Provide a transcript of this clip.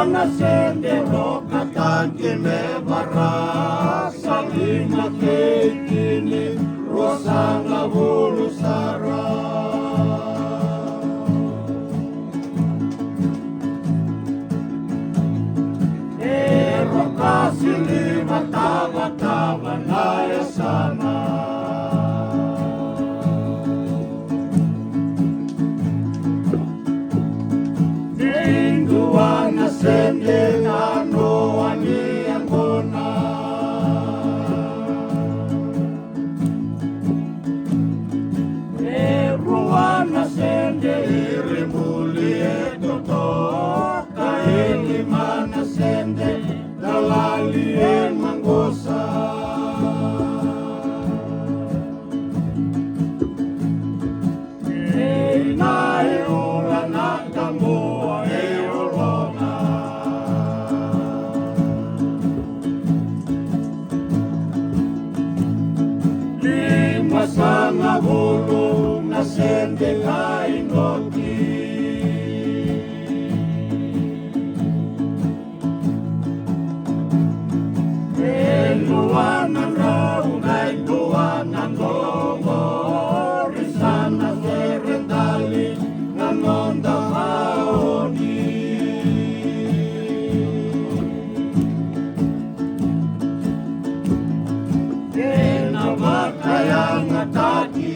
Nascendero kataki me barasa lima kekini rosanga bulu sara ero kasi lima taba naya sana Sende nano ani angona Ruana sende irimuli etoto Kaili mana sende dalali manggosa Nai ulana kamu Masanga bulu nasende kainoti Eluanan raungai tuanan longo Risana serendali nanonda maoni Kena makayang ataki